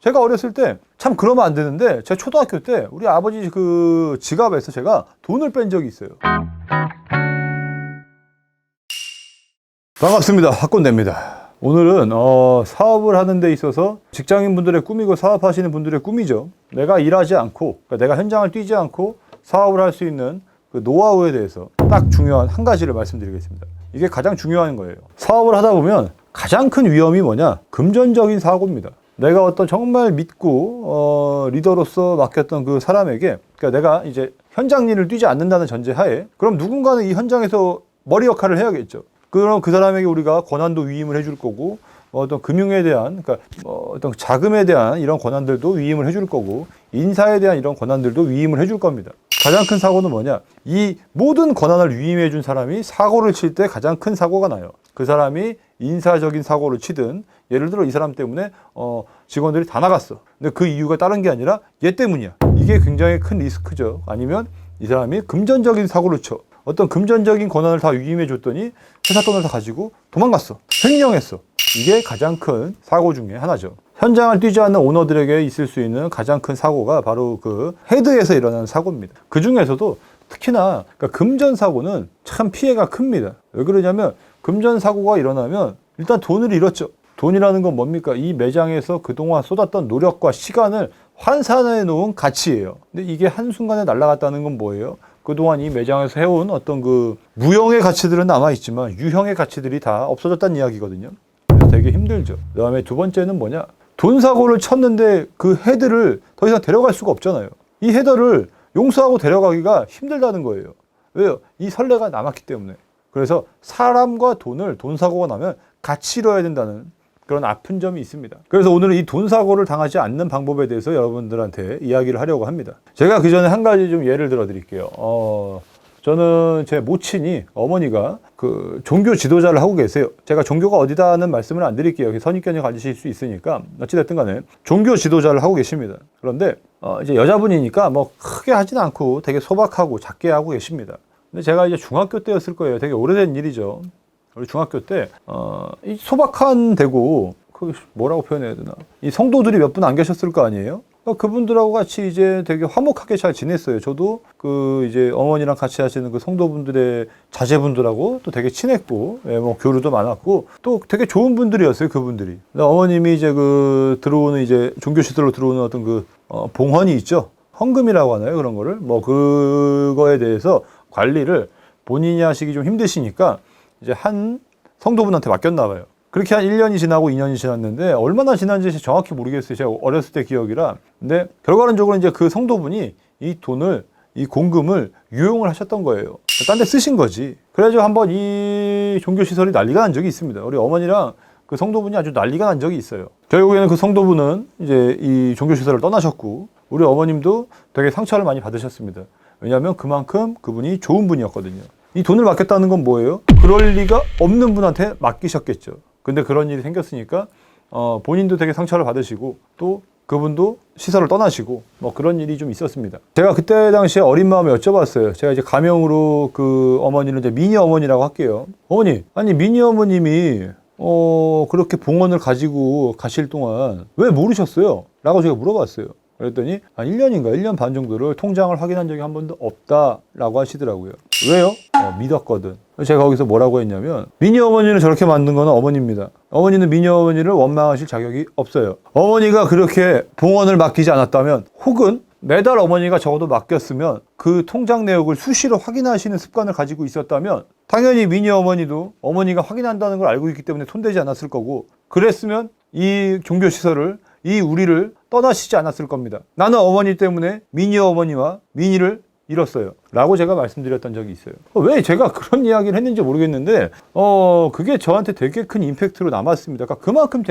제가 어렸을 때 참 그러면 안 되는데 제가 초등학교 때 우리 아버지 그 지갑에서 제가 돈을 뺀 적이 있어요. 반갑습니다. 학군대입니다. 오늘은 사업을 하는 데 있어서 직장인분들의 꿈이고 사업하시는 분들의 꿈이죠. 내가 일하지 않고, 그러니까 내가 현장을 뛰지 않고 사업을 할 수 있는 그 노하우에 대해서 딱 중요한 한 가지를 말씀드리겠습니다. 이게 가장 중요한 거예요. 사업을 하다 보면 가장 큰 위험이 뭐냐? 금전적인 사고입니다. 내가 어떤 정말 믿고 리더로서 맡겼던 그 사람에게, 그러니까 내가 이제 현장 일을 뛰지 않는다는 전제하에, 그럼 누군가는 이 현장에서 머리 역할을 해야겠죠. 그럼 그 사람에게 우리가 권한도 위임을 해줄 거고, 어떤 금융에 대한, 그러니까 어떤 자금에 대한 이런 권한들도 위임을 해줄 거고, 인사에 대한 이런 권한들도 위임을 해줄 겁니다. 가장 큰 사고는 뭐냐? 이 모든 권한을 위임해 준 사람이 사고를 칠 때 가장 큰 사고가 나요. 그 사람이 인사적인 사고를 치든, 예를 들어 이 사람 때문에 직원들이 다 나갔어. 근데 그 이유가 다른 게 아니라 얘 때문이야. 이게 굉장히 큰 리스크죠. 아니면 이 사람이 금전적인 사고를 쳐. 어떤 금전적인 권한을 다 위임해 줬더니 회사 돈을 다 가지고 도망갔어. 횡령했어. 이게 가장 큰 사고 중에 하나죠. 현장을 뛰지 않는 오너들에게 있을 수 있는 가장 큰 사고가 바로 그 헤드에서 일어나는 사고입니다. 그 중에서도 특히나 그러니까 금전 사고는 참 피해가 큽니다. 왜 그러냐면 금전 사고가 일어나면 일단 돈을 잃었죠. 돈이라는 건 뭡니까? 이 매장에서 그동안 쏟았던 노력과 시간을 환산해 놓은 가치예요. 근데 이게 한순간에 날아갔다는 건 뭐예요? 그동안 이 매장에서 해온 어떤 그 무형의 가치들은 남아있지만 유형의 가치들이 다 없어졌다는 이야기거든요. 그래서 되게 힘들죠. 그 다음에 두 번째는 뭐냐? 돈 사고를 쳤는데 그 헤드를 더 이상 데려갈 수가 없잖아요. 이 헤더를 용서하고 데려가기가 힘들다는 거예요. 왜요? 이 선례가 남았기 때문에. 그래서 사람과 돈을 돈 사고가 나면 같이 잃어야 된다는 그런 아픈 점이 있습니다. 그래서 오늘은 이 돈 사고를 당하지 않는 방법에 대해서 여러분들한테 이야기를 하려고 합니다. 제가 그 전에 한 가지 좀 예를 들어 드릴게요. 저는 제 모친이, 어머니가 그 종교 지도자를 하고 계세요. 제가 종교가 어디다는 말씀을 안 드릴게요. 선입견이 가지실 수 있으니까. 어찌됐든 간에 종교 지도자를 하고 계십니다. 그런데 이제 여자분이니까 뭐 크게 하진 않고 되게 소박하고 작게 하고 계십니다. 근데 제가 이제 중학교 때였을 거예요. 되게 오래된 일이죠. 우리 중학교 때, 이 소박한 대고, 그 뭐라고 표현해야 되나. 이 성도들이 몇 분 안 계셨을 거 아니에요? 그분들하고 같이 이제 되게 화목하게 잘 지냈어요. 저도 그 이제 어머니랑 같이 하시는 그 성도분들의 자제분들하고 또 되게 친했고, 예, 뭐 교류도 많았고, 또 되게 좋은 분들이었어요, 그분들이. 어머님이 이제 그 들어오는 이제 종교시설로 들어오는 어떤 그, 봉헌이 있죠. 헌금이라고 하나요? 그런 거를. 뭐 그거에 대해서 관리를 본인이 하시기 좀 힘드시니까, 이제 한 성도분한테 맡겼나 봐요. 그렇게 한 1년이 지나고 2년이 지났는데 얼마나 지난지 정확히 모르겠어요. 제가 어렸을 때 기억이라. 근데 결과론적으로 이제 그 성도분이 이 돈을, 이 공금을 유용을 하셨던 거예요. 딴 데 쓰신 거지. 그래가지고 한번 이 종교시설이 난리가 난 적이 있습니다. 우리 어머니랑 그 성도분이 아주 난리가 난 적이 있어요. 결국에는 그 성도분은 이제 이 종교시설을 떠나셨고 우리 어머님도 되게 상처를 많이 받으셨습니다. 왜냐하면 그만큼 그분이 좋은 분이었거든요. 이 돈을 맡겼다는 건 뭐예요? 그럴 리가 없는 분한테 맡기셨겠죠. 근데 그런 일이 생겼으니까 본인도 되게 상처를 받으시고 또 그분도 시설을 떠나시고 뭐 그런 일이 좀 있었습니다. 제가 그때 당시에 어린 마음에 여쭤봤어요. 제가 이제 가명으로 그 어머니를 이제 미니 어머니라고 할게요. 어머니, 아니 미니 어머님이 그렇게 봉헌을 가지고 가실 동안 왜 모르셨어요? 라고 제가 물어봤어요. 그랬더니 한 1년인가 1년 반 정도를 통장을 확인한 적이 한 번도 없다라고 하시더라고요. 왜요? 믿었거든. 제가 거기서 뭐라고 했냐면 미니 어머니를 저렇게 만든 거는 어머니입니다. 어머니는 미니 어머니를 원망하실 자격이 없어요. 어머니가 그렇게 봉헌을 맡기지 않았다면 혹은 매달 어머니가 적어도 맡겼으면 그 통장 내역을 수시로 확인하시는 습관을 가지고 있었다면 당연히 미니 어머니도 어머니가 확인한다는 걸 알고 있기 때문에 손대지 않았을 거고 그랬으면 이 종교시설을 이 우리를 떠나시지 않았을 겁니다. 나는 어머니 때문에 미니 어머니와 미니를 잃었어요. 라고 제가 말씀드렸던 적이 있어요. 왜 제가 그런 이야기를 했는지 모르겠는데, 그게 저한테 되게 큰 임팩트로 남았습니다. 그러니까 그만큼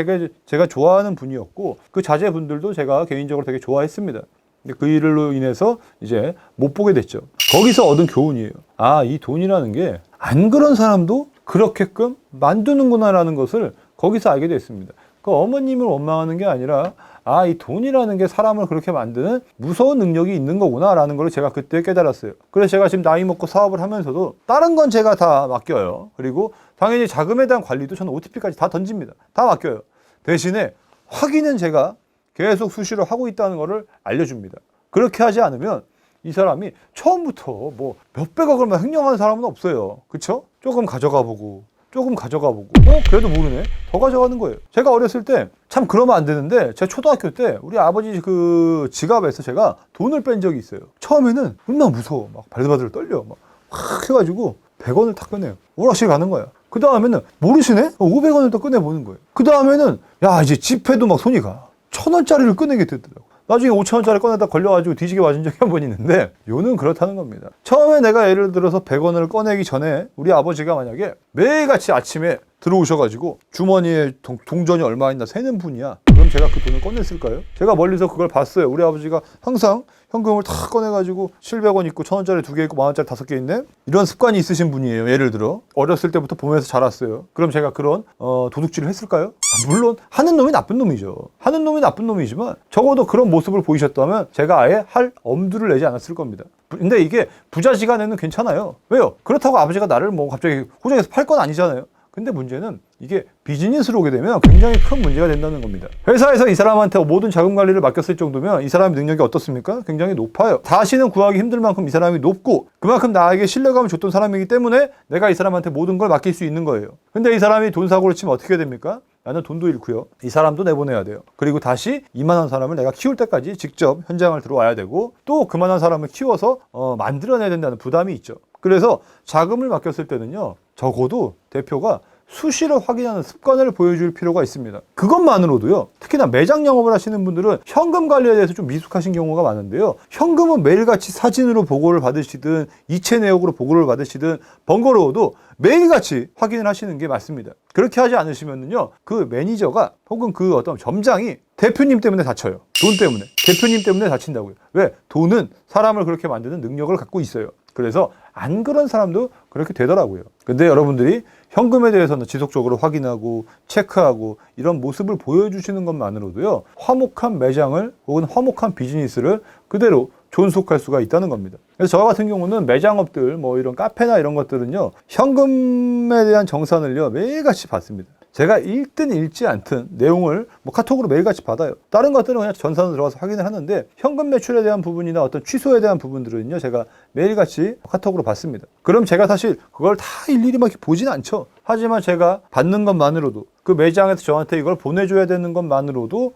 제가 좋아하는 분이었고, 그 자제분들도 제가 개인적으로 되게 좋아했습니다. 근데 그 일로 인해서 이제 못 보게 됐죠. 거기서 얻은 교훈이에요. 아, 이 돈이라는 게 안 그런 사람도 그렇게끔 만드는구나라는 것을 거기서 알게 됐습니다. 그 어머님을 원망하는 게 아니라 아, 이 돈이라는 게 사람을 그렇게 만드는 무서운 능력이 있는 거구나 라는 걸 제가 그때 깨달았어요. 그래서 제가 지금 나이 먹고 사업을 하면서도 다른 건 제가 다 맡겨요. 그리고 당연히 자금에 대한 관리도 저는 OTP까지 다 던집니다. 다 맡겨요. 대신에 확인은 제가 계속 수시로 하고 있다는 것을 알려줍니다. 그렇게 하지 않으면 이 사람이 처음부터 뭐 몇백억을 횡령하는 사람은 없어요. 그쵸? 조금 가져가 보고 조금 가져가 보고 그래도 모르네. 더 가져가는 거예요. 제가 어렸을 때 참 그러면 안 되는데 제가 초등학교 때 우리 아버지 그 지갑에서 제가 돈을 뺀 적이 있어요. 처음에는 얼마나 무서워. 막 발들발들 떨려. 막 확 해가지고 100원을 딱 꺼내요. 오락실 가는 거야. 그 다음에는 모르시네? 500원을 또 꺼내보는 거예요. 그 다음에는 야 이제 지폐도 막 손이 가. 1,000원짜리를 꺼내게 되더라고. 나중에 5,000원짜리 꺼내다 걸려가지고 뒤지게 맞은 적이 한 번 있는데 요는 그렇다는 겁니다. 처음에 내가 예를 들어서 100원을 꺼내기 전에 우리 아버지가 만약에 매일같이 아침에 들어오셔가지고 주머니에 동전이 얼마 있나 세는 분이야. 그럼 제가 그 돈을 꺼냈을까요? 제가 멀리서 그걸 봤어요. 우리 아버지가 항상 현금을 다 꺼내가지고 700원 있고 1,000원짜리 2개 있고 만원짜리 5개 있네? 이런 습관이 있으신 분이에요. 예를 들어 어렸을 때부터 보면서 자랐어요. 그럼 제가 그런 도둑질을 했을까요? 물론 하는 놈이 나쁜 놈이죠. 하는 놈이 나쁜 놈이지만 적어도 그런 모습을 보이셨다면 제가 아예 할 엄두를 내지 않았을 겁니다. 근데 이게 부자지간에는 괜찮아요. 왜요? 그렇다고 아버지가 나를 뭐 갑자기 호적에서 팔 건 아니잖아요. 근데 문제는 이게 비즈니스로 오게 되면 굉장히 큰 문제가 된다는 겁니다. 회사에서 이 사람한테 모든 자금 관리를 맡겼을 정도면 이 사람의 능력이 어떻습니까? 굉장히 높아요. 다시는 구하기 힘들 만큼 이 사람이 높고 그만큼 나에게 신뢰감을 줬던 사람이기 때문에 내가 이 사람한테 모든 걸 맡길 수 있는 거예요. 근데 이 사람이 돈 사고를 치면 어떻게 됩니까? 나는 돈도 잃고요. 이 사람도 내보내야 돼요. 그리고 다시 이만한 사람을 내가 키울 때까지 직접 현장을 들어와야 되고 또 그만한 사람을 키워서 만들어내야 된다는 부담이 있죠. 그래서 자금을 맡겼을 때는요. 적어도 대표가 수시로 확인하는 습관을 보여줄 필요가 있습니다. 그것만으로도요. 특히나 매장 영업을 하시는 분들은 현금 관리에 대해서 좀 미숙하신 경우가 많은데요. 현금은 매일같이 사진으로 보고를 받으시든 이체 내역으로 보고를 받으시든 번거로워도 매일같이 확인을 하시는 게 맞습니다. 그렇게 하지 않으시면요. 그 매니저가 혹은 그 어떤 점장이 대표님 때문에 다쳐요. 돈 때문에. 대표님 때문에 다친다고요. 왜? 돈은 사람을 그렇게 만드는 능력을 갖고 있어요. 그래서 안 그런 사람도 그렇게 되더라고요. 근데 여러분들이 현금에 대해서는 지속적으로 확인하고 체크하고 이런 모습을 보여주시는 것만으로도요. 화목한 매장을 혹은 화목한 비즈니스를 그대로 존속할 수가 있다는 겁니다. 그래서 저 같은 경우는 매장업들 뭐 이런 카페나 이런 것들은요. 현금에 대한 정산을요. 매일같이 받습니다. 제가 읽든 읽지 않든 내용을 뭐 카톡으로 매일같이 받아요. 다른 것들은 그냥 전산으로 들어가서 확인을 하는데 현금 매출에 대한 부분이나 어떤 취소에 대한 부분들은요. 제가 매일같이 카톡으로 받습니다. 그럼 제가 사실 그걸 다 일일이 막 보진 않죠. 하지만 제가 받는 것만으로도 그 매장에서 저한테 이걸 보내줘야 되는 것만으로도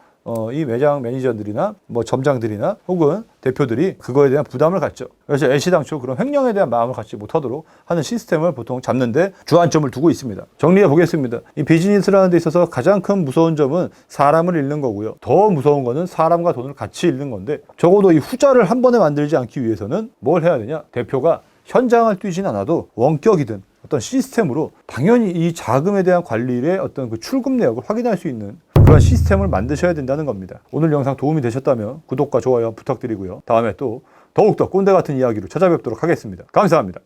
이 매장 매니저들이나 뭐 점장들이나 혹은 대표들이 그거에 대한 부담을 갖죠. 그래서 애시당초 그런 횡령에 대한 마음을 갖지 못하도록 하는 시스템을 보통 잡는데 주안점을 두고 있습니다. 정리해 보겠습니다. 이 비즈니스를 하는 데 있어서 가장 큰 무서운 점은 사람을 잃는 거고요. 더 무서운 거는 사람과 돈을 같이 잃는 건데 적어도 이 후자를 한 번에 만들지 않기 위해서는 뭘 해야 되냐? 대표가 현장을 뛰진 않아도 원격이든 어떤 시스템으로 당연히 이 자금에 대한 관리의 어떤 그 출금 내역을 확인할 수 있는 그런 시스템을 만드셔야 된다는 겁니다. 오늘 영상 도움이 되셨다면 구독과 좋아요 부탁드리고요. 다음에 또 더욱더 꼰대 같은 이야기로 찾아뵙도록 하겠습니다. 감사합니다.